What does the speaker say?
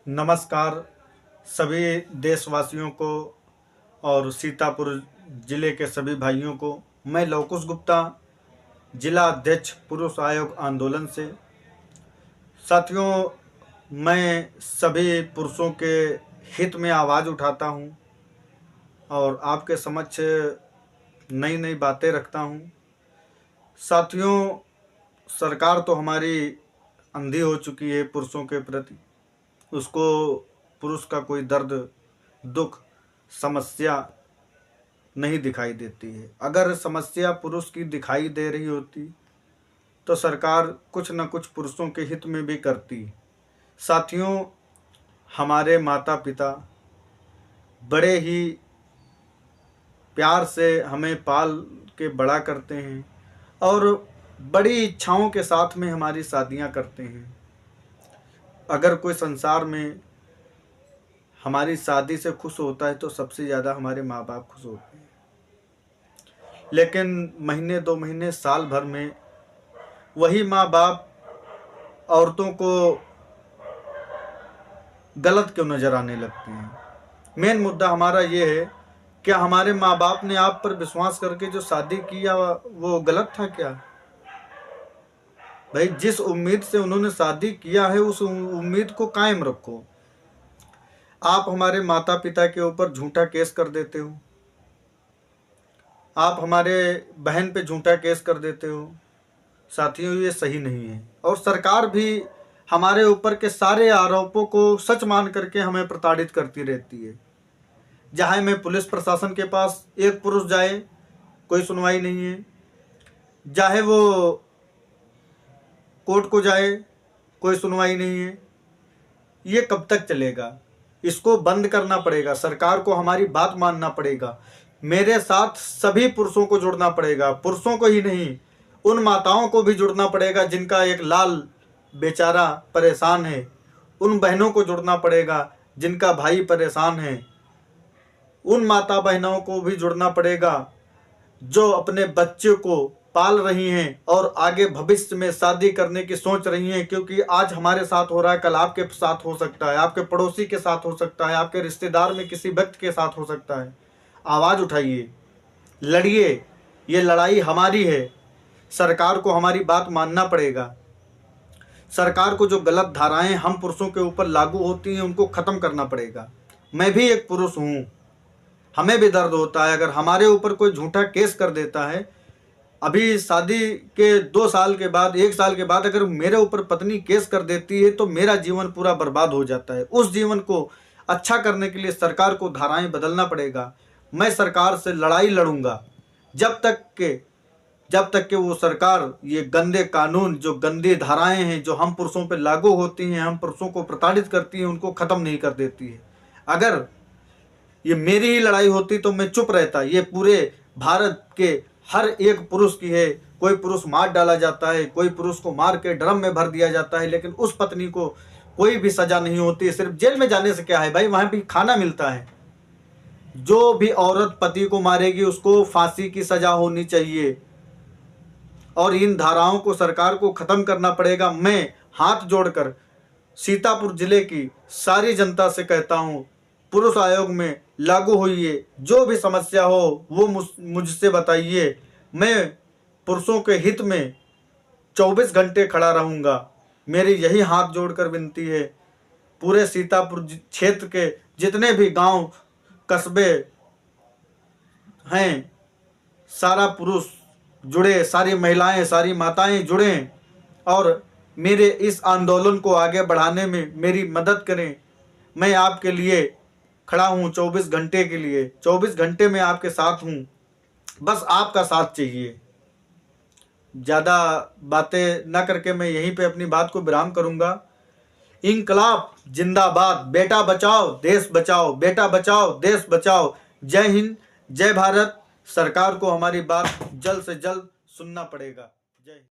नमस्कार सभी देशवासियों को और सीतापुर जिले के सभी भाइयों को। मैं लवकुश गुप्ता, जिला अध्यक्ष पुरुष आयोग आंदोलन से। साथियों, मैं सभी पुरुषों के हित में आवाज़ उठाता हूं और आपके समक्ष नई नई बातें रखता हूं। साथियों, सरकार तो हमारी अंधी हो चुकी है पुरुषों के प्रति। उसको पुरुष का कोई दर्द, दुख, समस्या नहीं दिखाई देती है। अगर समस्या पुरुष की दिखाई दे रही होती तो सरकार कुछ न कुछ पुरुषों के हित में भी करती। साथियों, हमारे माता पिता बड़े ही प्यार से हमें पाल के बड़ा करते हैं और बड़ी इच्छाओं के साथ में हमारी शादियां करते हैं। अगर कोई संसार में हमारी शादी से खुश होता है तो सबसे ज़्यादा हमारे माँ बाप खुश होते हैं। लेकिन महीने 2 महीने, साल भर में वही माँ बाप औरतों को गलत क्यों नज़र आने लगते हैं। मेन मुद्दा हमारा ये है, क्या हमारे माँ बाप ने आप पर विश्वास करके जो शादी किया वो गलत था क्या? भाई, जिस उम्मीद से उन्होंने शादी किया है उस उम्मीद को कायम रखो। आप हमारे माता पिता के ऊपर झूठा केस कर देते हो, आप हमारे बहन पे झूठा केस कर देते हो। साथियों, ये सही नहीं है और सरकार भी हमारे ऊपर के सारे आरोपों को सच मान करके हमें प्रताड़ित करती रहती है। जहाँ में पुलिस प्रशासन के पास एक पुरुष जाए, कोई सुनवाई नहीं है। चाहे वो कोर्ट को जाए, कोई सुनवाई नहीं है। ये कब तक चलेगा? इसको बंद करना पड़ेगा। सरकार को हमारी बात मानना पड़ेगा। मेरे साथ सभी पुरुषों को जुड़ना पड़ेगा। पुरुषों को ही नहीं, उन माताओं को भी जुड़ना पड़ेगा जिनका एक लाल बेचारा परेशान है। उन बहनों को जुड़ना पड़ेगा जिनका भाई परेशान है। उन माता बहनों को भी जुड़ना पड़ेगा जो अपने बच्चे को पाल रही हैं और आगे भविष्य में शादी करने की सोच रही हैं। क्योंकि आज हमारे साथ हो रहा है, कल आपके साथ हो सकता है, आपके पड़ोसी के साथ हो सकता है, आपके रिश्तेदार में किसी व्यक्ति के साथ हो सकता है। आवाज़ उठाइए, लड़िए। ये लड़ाई हमारी है। सरकार को हमारी बात मानना पड़ेगा। सरकार को जो गलत धाराएं हम पुरुषों के ऊपर लागू होती हैं उनको ख़त्म करना पड़ेगा। मैं भी एक पुरुष हूँ, हमें भी दर्द होता है। अगर हमारे ऊपर कोई झूठा केस कर देता है, अभी शादी के 2 साल के बाद, 1 साल के बाद अगर मेरे ऊपर पत्नी केस कर देती है तो मेरा जीवन पूरा बर्बाद हो जाता है। उस जीवन को अच्छा करने के लिए सरकार को धाराएं बदलना पड़ेगा। मैं सरकार से लड़ाई लड़ूंगा जब तक कि वो सरकार ये गंदे कानून, जो गंदी धाराएं हैं जो हम पुरुषों पर लागू होती हैं, हम पुरुषों को प्रताड़ित करती हैं, उनको ख़त्म नहीं कर देती है। अगर ये मेरी ही लड़ाई होती तो मैं चुप रहता। ये पूरे भारत के हर एक पुरुष की है। कोई पुरुष मार डाला जाता है, कोई पुरुष को मार के ड्रम में भर दिया जाता है, लेकिन उस पत्नी को कोई भी सजा नहीं होती। सिर्फ जेल में जाने से क्या है भाई, वहां भी खाना मिलता है। जो भी औरत पति को मारेगी उसको फांसी की सजा होनी चाहिए और इन धाराओं को सरकार को खत्म करना पड़ेगा। मैं हाथ जोड़कर सीतापुर जिले की सारी जनता से कहता हूं, पुरुष आयोग में लागू होइए। जो भी समस्या हो वो मुझसे बताइए। मैं पुरुषों के हित में 24 घंटे खड़ा रहूंगा। मेरी यही हाथ जोड़कर विनती है। पूरे सीतापुर क्षेत्र के जितने भी गांव कस्बे हैं, सारा पुरुष जुड़े, सारी महिलाएं, सारी माताएं जुड़ें और मेरे इस आंदोलन को आगे बढ़ाने में मेरी मदद करें। मैं आपके लिए खड़ा हूँ 24 घंटे के लिए। 24 घंटे में आपके साथ हूँ, बस आपका साथ चाहिए। ज़्यादा बातें ना करके मैं यहीं पे अपनी बात को विराम करूँगा। इंकलाब जिंदाबाद। बेटा बचाओ देश बचाओ, बेटा बचाओ देश बचाओ। जय हिंद, जय भारत। सरकार को हमारी बात जल्द से जल्द सुनना पड़ेगा। जय हिंद।